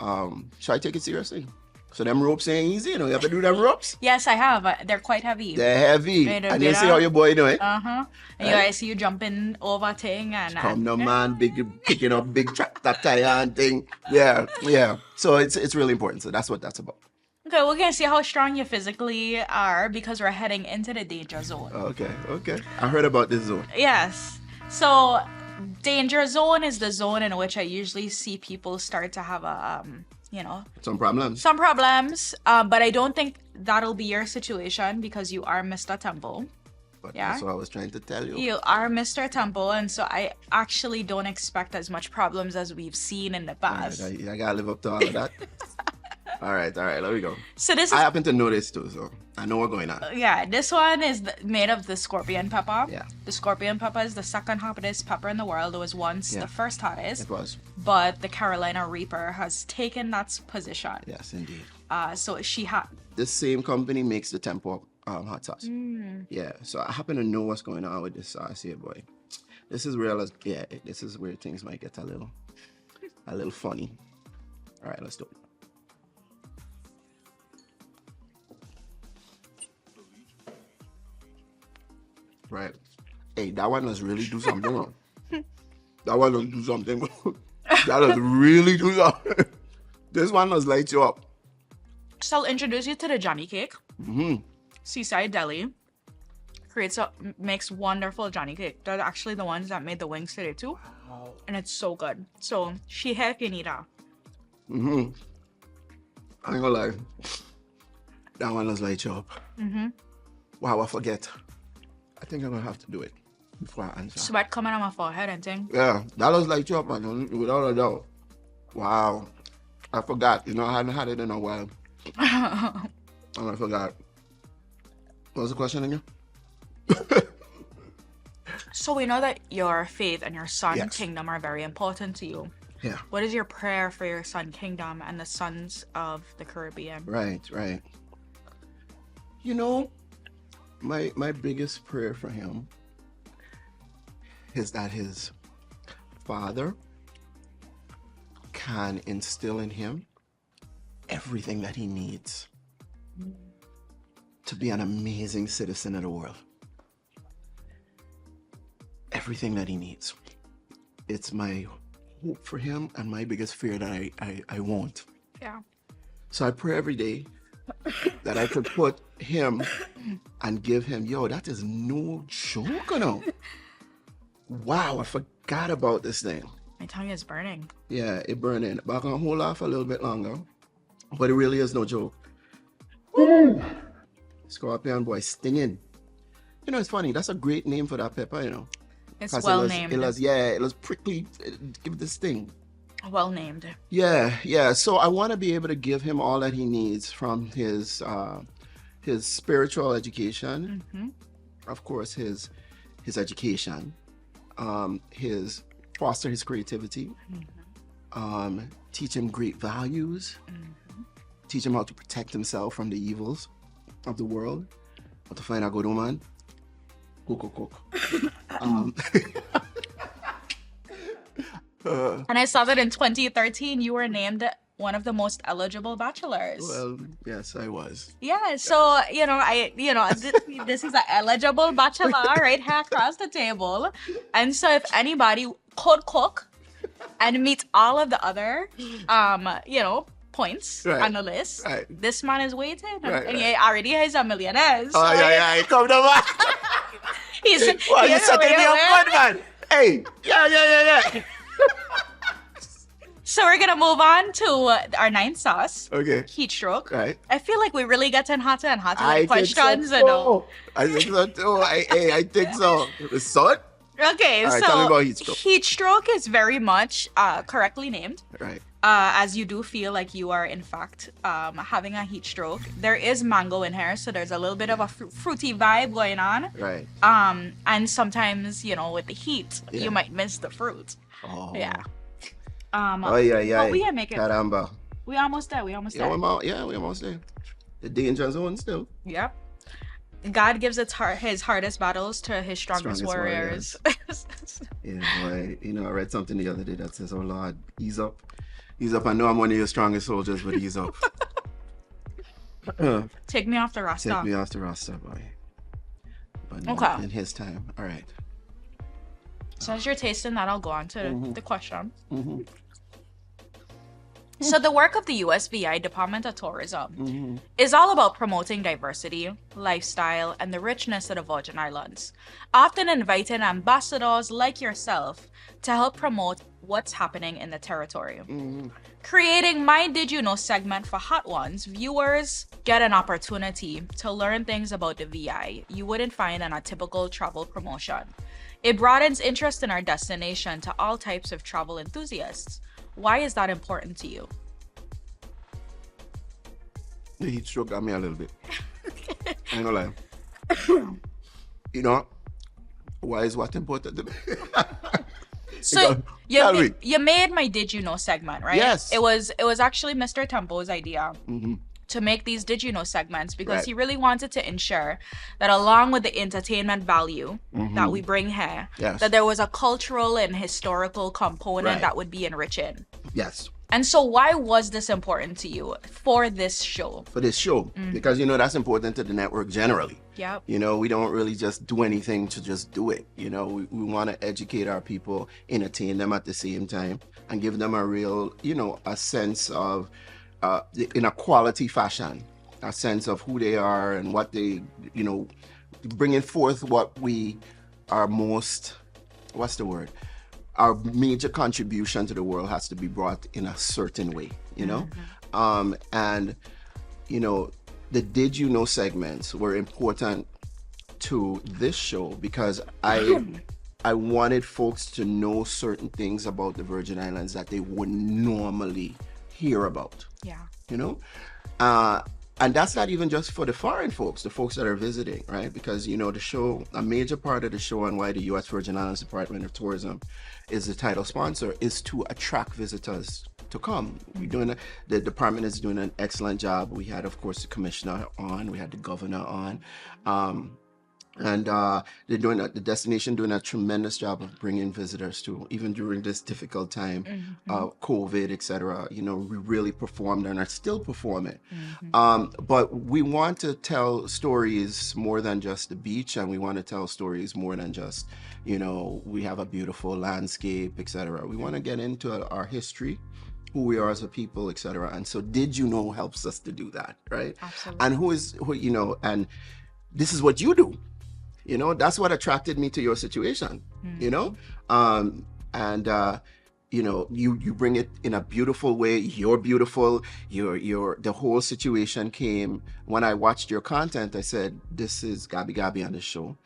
should I take it seriously? So them ropes ain't easy, you know, you have to do them ropes. Yes, I have. They're quite heavy. They're heavy. Right, And you see how your boy doing? And I see you jumping over thing and Come no man, picking up big tractor tire and thing. Yeah. So it's really important. So that's what that's about. Okay, we're gonna see how strong you physically are because we're heading into the danger zone. Okay. I heard about this zone. Yes. So danger zone is the zone in which I usually see people start to have a you know, Some problems. but I don't think that'll be your situation because you are Mr. Tempo. But Yeah. that's what I was trying to tell you. You are Mr. Tempo, and so I actually don't expect as much problems as we've seen in the All past. right, I gotta live up to all of that. All right, let me go. So this is I happen to know this too, so I know what's going on. yeah, this one is made of the scorpion pepper. Yeah. The scorpion pepper is the second hottest pepper in the world. It was once Yeah. the first hottest, It was. but the Carolina Reaper has taken that position. Yes, indeed. So she had. This same company makes the Tempo hot sauce. Yeah, so I happen to know what's going on with this sauce here, boy. This is this is where things might get a little funny. All right, let's do it. Right. Hey, that one does really do something wrong. That one does do something. That does really do something. This one does light you up. So I'll introduce you to the Johnny Cake. Seaside Deli makes wonderful Johnny Cake. They're actually the ones that made the wings today too. And it's so good. So she here if you need her. I ain't gonna lie. That one does light you up. Wow, I forget. I think I'm gonna have to do it before I answer. Sweat coming on my forehead and thing. Yeah, that was light you up, man, without a doubt. Wow. I forgot. You know, I hadn't had it in a while. And I forgot. What was the question again? So we know that your faith and your son Yes. kingdom are very important to you. Yeah. What is your prayer for your son kingdom and the sons of the Caribbean? Right. You know, my biggest prayer for him is that his father can instill in him everything that he needs to be an amazing citizen of the world. Everything that he needs. It's my hope for him and my biggest fear that I won't. Yeah. So I pray every day that I could put him and give him, that is no joke, you know. Wow, I forgot about this thing. My tongue is burning. Yeah, it burning. But I can hold off a little bit longer. But it really is no joke. Scorpion boy stinging. You know, it's funny. That's a great name for that pepper, you know. It's 'Cause well named. it was prickly. Give it this thing. Well named. Yeah. So I want to be able to give him all that he needs from his spiritual education, of course, his education, his foster his creativity, teach him great values, teach him how to protect himself from the evils of the world, how to find a good woman, cook. And I saw that in 2013 you were named one of the most eligible bachelors. Well, yes, I was. Yeah, so this is an eligible bachelor right here across the table, and so if anybody could cook and meet all of the other, points Right. on the list, Right. this man is waiting, Right, and he already has a millionaire. So Oh yeah, come down, man. he's Well, you setting me up good, man. Hey, yeah. So we're gonna move on to our ninth sauce. Okay. Heat stroke. Right. I feel like we're really getting hotter and hotter I with think questions. so And too. I think so too. I think so. The sun? Okay, All right, so tell me about heat stroke. heat stroke is very much correctly named. Right. As you do feel like you are in fact having a heat stroke. There is mango in here, so there's a little bit of a fruity vibe going on. Right. And sometimes, with the heat, Yeah. you might miss the fruit. Oh. Yeah. But we can make it. Caramba. We almost there. We almost there. We almost there. The danger zone still. Yep. God gives his hardest battles to his strongest warriors. Yeah, boy. I read something the other day that says, "Oh Lord, ease up. Ease up. I know I'm one of your strongest soldiers, but ease up." Take me off the roster. Take me off the roster, boy. But no, Okay. in his time. All right. So as you're tasting that, I'll go on to the question. So the work of the USVI Department of Tourism is all about promoting diversity, lifestyle, and the richness of the Virgin Islands, often inviting ambassadors like yourself to help promote what's happening in the territory. Creating My Did You Know segment for Hot Ones, viewers get an opportunity to learn things about the VI you wouldn't find in a typical travel promotion. It broadens interest in our destination to all types of travel enthusiasts. Why is that important to you? The heat stroke got me a little bit. I ain't gonna lie. Why is what important to me? So Tell me. you made My Did You Know segment, right? Yes. It was actually MR.TEMPO's idea to make these Did You Know segments because Right. he really wanted to ensure that along with the entertainment value that we bring here, Yes. that there was a cultural and historical component Right. that would be enriching. Yes. And so why was this important to you for this show? For this show. Because, that's important to the network generally. Yep. We don't really just do anything to just do it. We want to educate our people, entertain them at the same time, and give them a real, a sense of, in a quality fashion, a sense of who they are and what they, bringing forth what we are most, what's the word? Our major contribution to the world has to be brought in a certain way, and the Did You Know segments were important to this show because I wanted folks to know certain things about the Virgin Islands that they wouldn't normally hear about. Yeah. And that's not even just for the foreign folks, the folks that are visiting, right? Because, the show, a major part of the show and why the U.S. Virgin Islands Department of Tourism is the title sponsor is to attract visitors to come. The department is doing an excellent job. We had, of course, the commissioner on, we had the governor on. And they're the destination doing a tremendous job of bringing visitors to, even during this difficult time, COVID, etc. We really performed and are still performing. But we want to tell stories more than just the beach, and we want to tell stories more than just, we have a beautiful landscape, etc. We want to get into our history, who we are as a people, etc. And so Did You Know helps us to do that, right? Absolutely. And and this is what you do. That's what attracted me to your situation, you know, you bring it in a beautiful way. You're beautiful. The whole situation came when I watched your content. I said, this is Gabi Gabi on the show.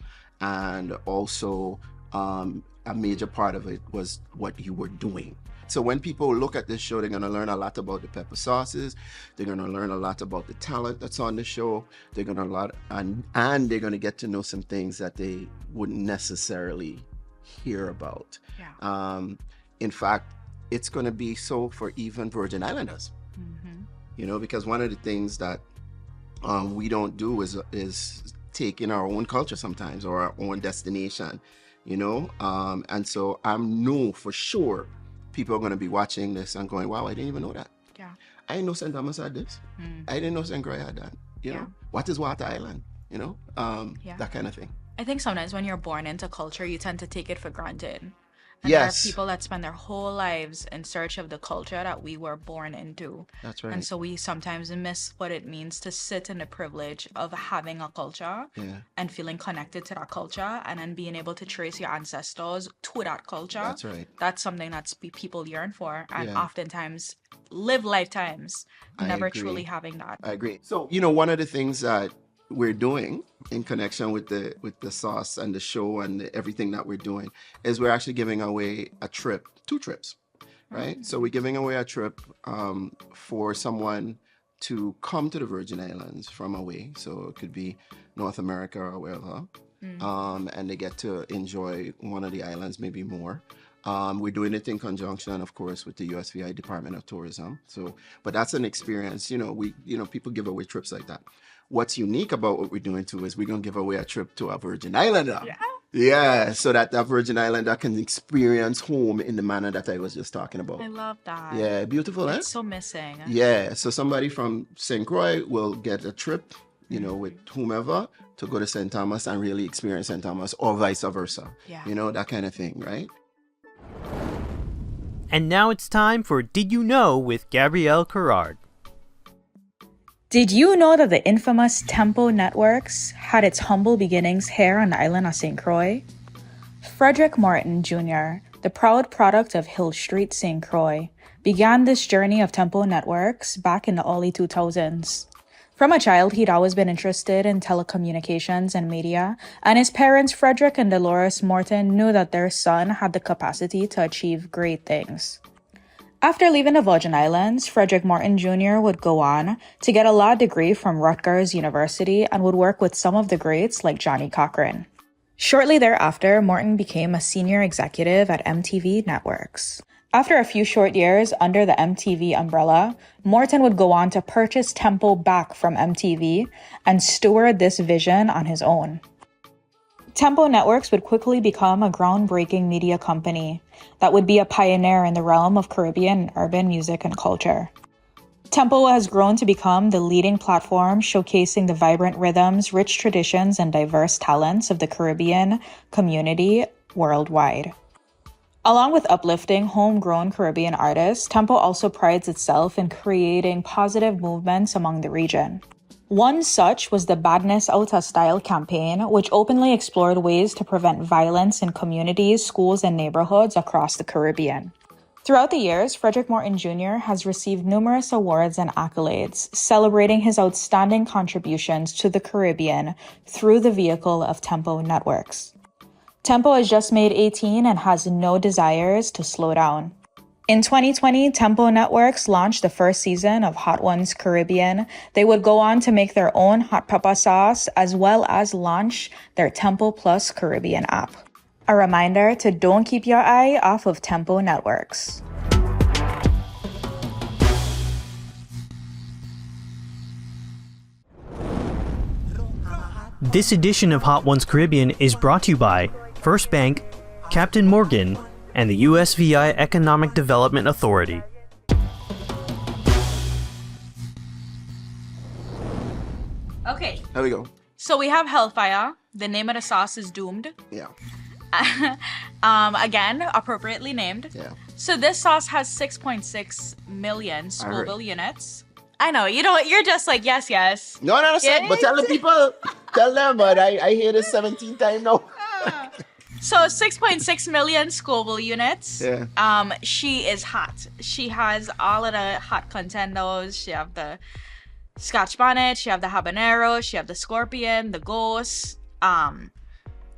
And also a major part of it was what you were doing. So when people look at this show, they're going to learn a lot about the pepper sauces. They're going to learn a lot about the talent that's on the show. They're going to and they're going to get to know some things that they wouldn't necessarily hear about. Yeah. In fact, it's going to be so for even Virgin Islanders. Mm-hmm. You know, because one of the things that we don't do is take in our own culture sometimes, or our own destination, you know. And so I'm know for sure people are going to be watching this and going, wow, I didn't even know that. Yeah. I didn't know St. Thomas had this. I didn't know St. Croix had that. You know, what is Water Island? You know, that kind of thing. I think sometimes when you're born into culture, you tend to take it for granted. And Yes. there are people that spend their whole lives in search of the culture that we were born into. That's right. And so we sometimes miss what it means to sit in the privilege of having a culture and feeling connected to that culture, and then being able to trace your ancestors to that culture. That's right. That's something that people yearn for, and Yeah. oftentimes live lifetimes I never agree. truly having that. I agree. So, you know, one of the things that we're doing in connection with the sauce and the show and everything that we're doing is we're actually giving away a trip, 2 trips, right? So we're giving away a trip for someone to come to the Virgin Islands from away. So it could be North America or wherever. And they get to enjoy one of the islands, maybe more. We're doing it in conjunction, of course, with the USVI Department of Tourism. So, but that's an experience. You know, people give away trips like that. What's unique about what we're doing too is we're gonna give away a trip to a Virgin Islander. Yeah, so that Virgin Islander can experience home in the manner that I was just talking about. I love that. Yeah, beautiful, eh? It's so missing. Yeah, so somebody from St. Croix will get a trip, you know, with whomever to go to St. Thomas and really experience St. Thomas, or vice versa. Yeah. You know, that kind of thing, right? And now it's time for Did You Know with Gabrielle Carrard. Did you know that the infamous Tempo Networks had its humble beginnings here on the island of St. Croix? Frederick Morton Jr., the proud product of Hill Street, St. Croix, began this journey of Tempo Networks back in the early 2000s. From a child, he'd always been interested in telecommunications and media, and his parents, Frederick and Dolores Morton, knew that their son had the capacity to achieve great things. After leaving the Virgin Islands, Frederick Morton Jr. would go on to get a law degree from Rutgers University and would work with some of the greats like Johnny Cochran. Shortly thereafter, Morton became a senior executive at MTV Networks. After a few short years under the MTV umbrella, Morton would go on to purchase Tempo back from MTV and steward this vision on his own. Tempo Networks would quickly become a groundbreaking media company that would be a pioneer in the realm of Caribbean and urban music and culture. Tempo has grown to become the leading platform showcasing the vibrant rhythms, rich traditions, and diverse talents of the Caribbean community worldwide. Along with uplifting homegrown Caribbean artists, Tempo also prides itself in creating positive movements among the region. One such was the Badness Outta Style campaign, which openly explored ways to prevent violence in communities, schools, and neighborhoods across the Caribbean. Throughout the years, Frederick Morton Jr. has received numerous awards and accolades, celebrating his outstanding contributions to the Caribbean through the vehicle of Tempo Networks. Tempo has just made 18 and has no desires to slow down. In 2020, Tempo Networks launched the first season of Hot Ones Caribbean. They would go on to make their own hot pepper sauce, as well as launch their Tempo Plus Caribbean app. A reminder to don't keep your eye off of Tempo Networks. This edition of Hot Ones Caribbean is brought to you by First Bank, Captain Morgan, and the USVI Economic Development Authority. Okay, There we go. so we have Hellfire. The name of the sauce is Doomed. Yeah. Again, appropriately named. Yeah. So this sauce has 6.6 million heard. Scoville units. I know, you're just like, yes, yes. No, Yeah. but tell the people, tell them, but I hear this 17 times now. So 6.6 million Scoville units. Yeah. She is hot. She has all of the hot contenders. She have the Scotch bonnet. She have the habanero. She have the scorpion, the ghost.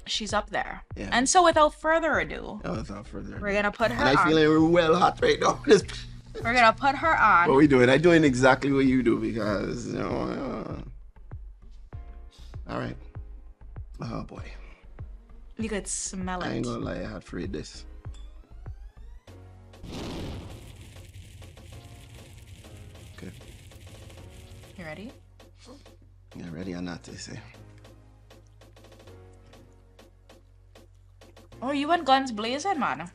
She's up there. Yeah. And so without further ado, We're gonna put her and I on. feeling well hot right now. We're gonna put her on. What we doing? I'm doing exactly what you do because, you know. All right. Oh boy. You could smell I ain't it. gonna lie, I had afraid this. Okay. You ready? Yeah, ready or not, they say. Oh, you went guns blazing, man.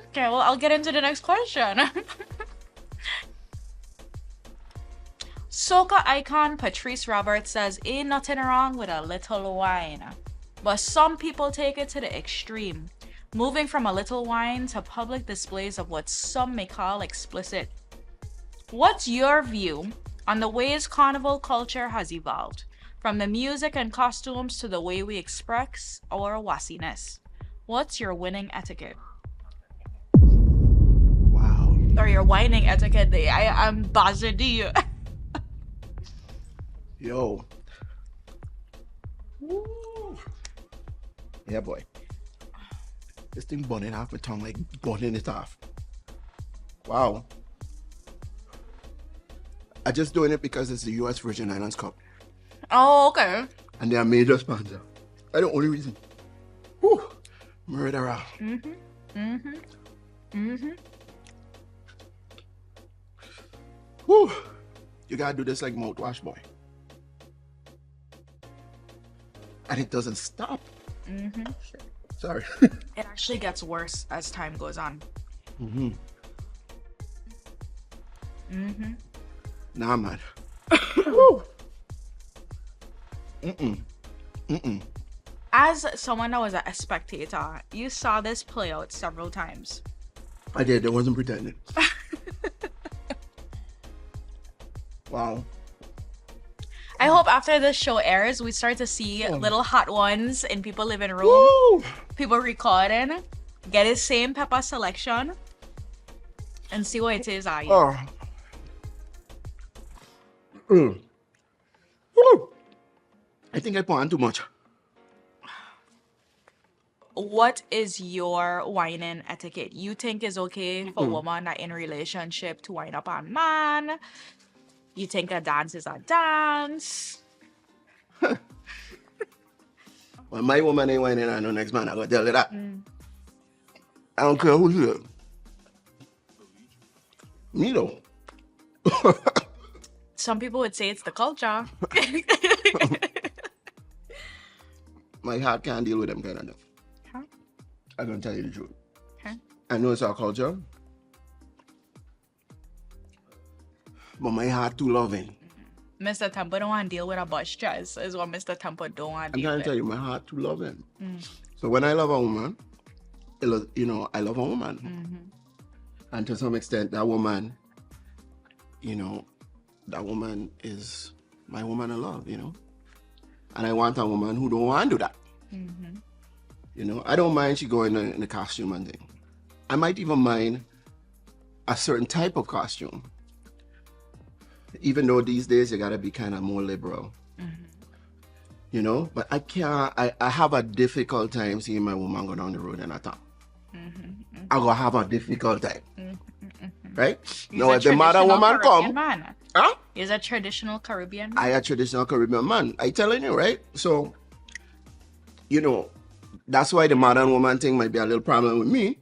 Okay, well, I'll get into the next question. Soca icon Patrice Roberts says, ain't nothing wrong with a little wine. But some people take it to the extreme, moving from a little wine to public displays of what some may call explicit. What's your view on the ways carnival culture has evolved, from the music and costumes to the way we express our wassiness? What's your winning etiquette? Wow. Or your whining etiquette? I'm buzzing you. Yo. Woo. Yeah, boy. This thing burning off my tongue, like burning it off. Wow. I just doing it because it's the US Virgin Islands Cup. Oh, okay. And they are major sponsor. That's the only reason. Whew. Murderer. Whew. You gotta do this like mouthwash, boy. And it doesn't stop. Sorry. It actually gets worse as time goes on. Nah, man. Woo. As someone that was a spectator, you saw this play out several times. I did. I wasn't pretending. Wow. I hope after this show airs, we start to see little hot ones in people's living room. Woo. People recording, get his same pepper selection, and see what it is. Are you? Oh. Woo. I think I put on too much. What is your whining etiquette? You think is okay for a woman that in relationship to wind up on man? You think a dance is a dance? When my woman ain't whining on no next man, I gotta tell you that. I don't care who's here. Me though. Some people would say it's the culture. My heart can't deal with them kind of stuff. Huh? I'm gonna tell you the truth. Okay. I know it's our culture, but my heart too loving. Mr. Tempo don't want to deal with a butt stress, is what Mr. Tempo don't want to I'm deal trying with. to tell you, my heart too loving. So when I love a woman, I love a woman. And to some extent, that woman, that woman is my woman I love, And I want a woman who don't want to do that. I don't mind she going in the costume and thing. I might even mind a certain type of costume. Even though these days you gotta be kind of more liberal. But I can't, I have a difficult time seeing my woman go down the road in a top. I'm gonna have a difficult time. Right? Now, if the modern woman come, huh? He's a traditional Caribbean man. I a traditional Caribbean man. I telling you, right? So, that's why the modern woman thing might be a little problem with me.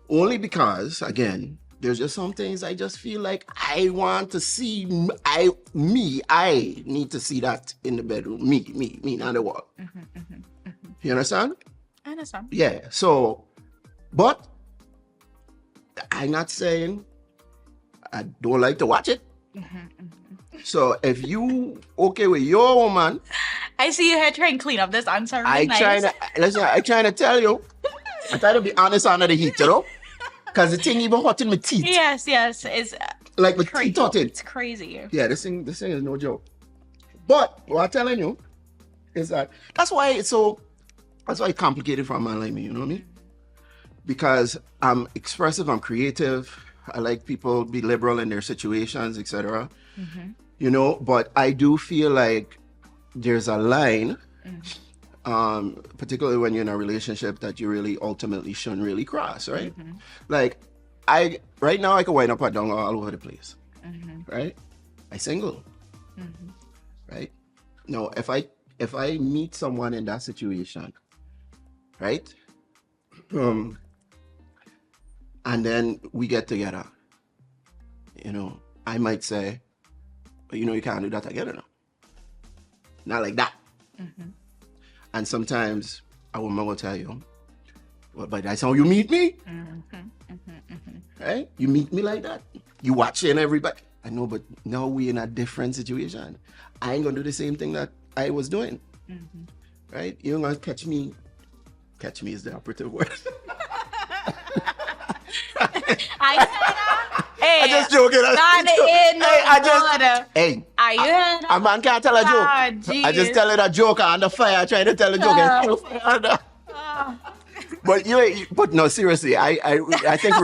Only because, again, there's just some things I just feel like I want to see. I need to see that in the bedroom. Me, not the wall. You understand? I understand. Yeah. So, but I'm not saying I don't like to watch it. So if you okay with your woman, I see you here trying to clean up this answer. Really I trying to tell you. I try to be honest under the heat, because the thing even hot in my teeth. Yes, it's Like my crazy. teeth hot in. It's crazy. Yeah, this thing is no joke. But what I'm telling you, Is that that's why it's so complicated for a man like me, you know what I mean? Because I'm expressive, I'm creative, I like people be liberal in their situations, etc. You know, but I do feel like there's a line, particularly when you're in a relationship, that you really ultimately shouldn't really cross, right? Like right now I can wind up and down all over the place. Right? I single. Right? No, if I meet someone in that situation, right? And then we get together, you know, I might say, but you know, you can't do that together now. Not like that. And sometimes a woman will tell you, well, but that's how you meet me? Right? You meet me like that? You watching everybody? I know, but now we in a different situation. I ain't gonna do the same thing that I was doing. Right? You're gonna catch me is the operative word. I said that. Hey, I just joking. A man can't tell a joke. I just tell it a joke on the fire, trying to tell a joke. But no, seriously, I think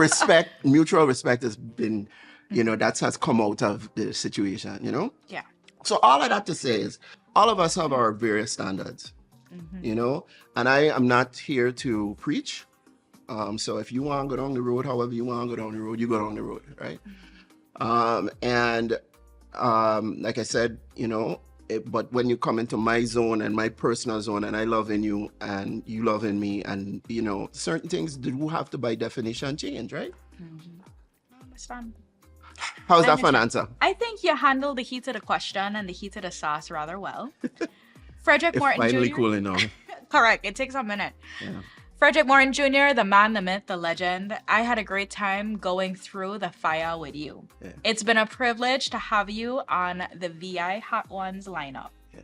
mutual respect has been, you know, that has come out of the situation, you know? Yeah. So all I have to say is all of us have our various standards, you know? And I am not here to preach. So if you want to go down the road, however you want to go down the road, you go down the road, right? Like I said, you know, but when you come into my zone and my personal zone, and I love in you and you love in me, and, you know, certain things do have to, by definition, change, right? Understand. How's that for an answer? I think you handled the heat of the question and the heat of the sauce rather well. Frederick Morton Finally Jr. cooling down. Correct. It takes a minute. Yeah. Frederick Morton Jr., the man, the myth, the legend. I had a great time going through the fire with you. Yeah. It's been a privilege to have you on the VI Hot Ones lineup. Yeah.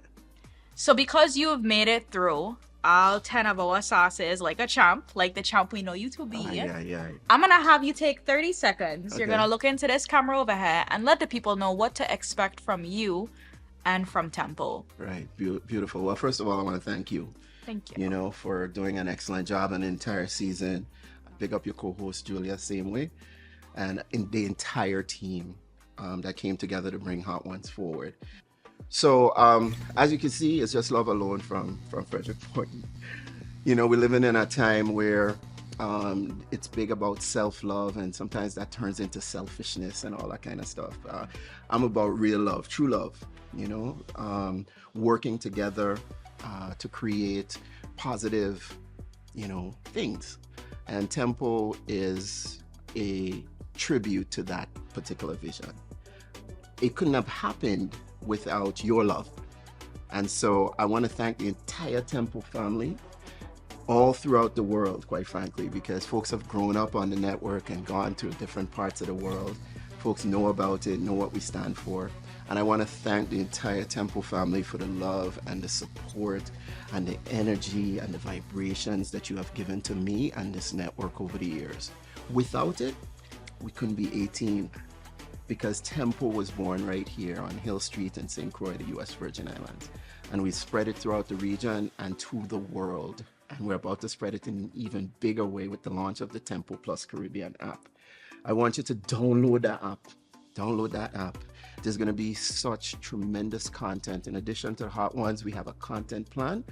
So because you've made it through all 10 of our sauces like a champ, like the champ we know you to be, Yeah. I'm going to have you take 30 seconds. Okay. You're going to look into this camera over here and let the people know what to expect from you and from Tempo. Right. Beautiful. Well, first of all, I want to thank you. Thank you. You know, for doing an excellent job an entire season. Big up your co-host, Julia, same way. And in the entire team that came together to bring Hot Ones forward. So, as you can see, it's just love alone from Frederick Morton. You know, we're living in a time where it's big about self-love, and sometimes that turns into selfishness and all that kind of stuff. I'm about real love, true love, you know, working together to create positive, you know, things. And Tempo is a tribute to that particular vision. It couldn't have happened without your love. And so I want to thank the entire Tempo family all throughout the world, quite frankly, because folks have grown up on the network and gone to different parts of the world. Folks know about it, know what we stand for. And I want to thank the entire Tempo family for the love and the support and the energy and the vibrations that you have given to me and this network over the years. Without it, we couldn't be 18, because Tempo was born right here on Hill Street in St. Croix, the US Virgin Islands. And we spread it throughout the region and to the world. And we're about to spread it in an even bigger way with the launch of the Tempo Plus Caribbean app. I want you to download that app. Download that app. There's going to be such tremendous content. In addition to the Hot Ones, we have a content plan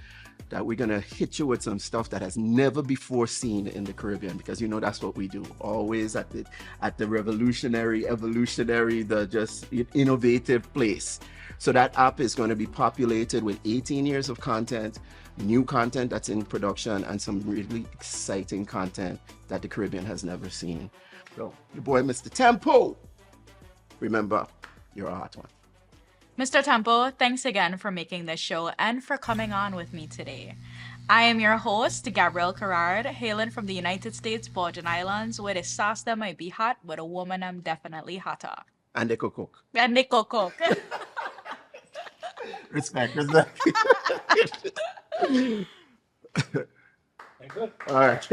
that we're going to hit you with some stuff that has never before seen in the Caribbean, because you know that's what we do. Always at the revolutionary, evolutionary, the just innovative place. So that app is going to be populated with 18 years of content, new content that's in production, and some really exciting content that the Caribbean has never seen. So, your boy, Mr. Tempo. Remember, you're a hot one. Mr. Tempo, thanks again for making this show and for coming on with me today. I am your host, Gabrielle Carrard, hailing from the United States Virgin Islands, where the sauce that might be hot, but a woman I'm definitely hotter. And they could cook. And they cook. Respect. All right.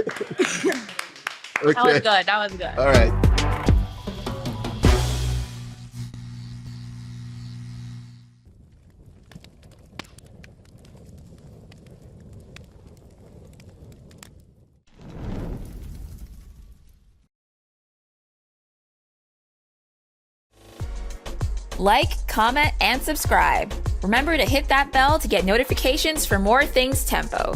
Okay. That was good. All right. like, comment, and subscribe. Remember to hit that bell to get notifications for more things Tempo.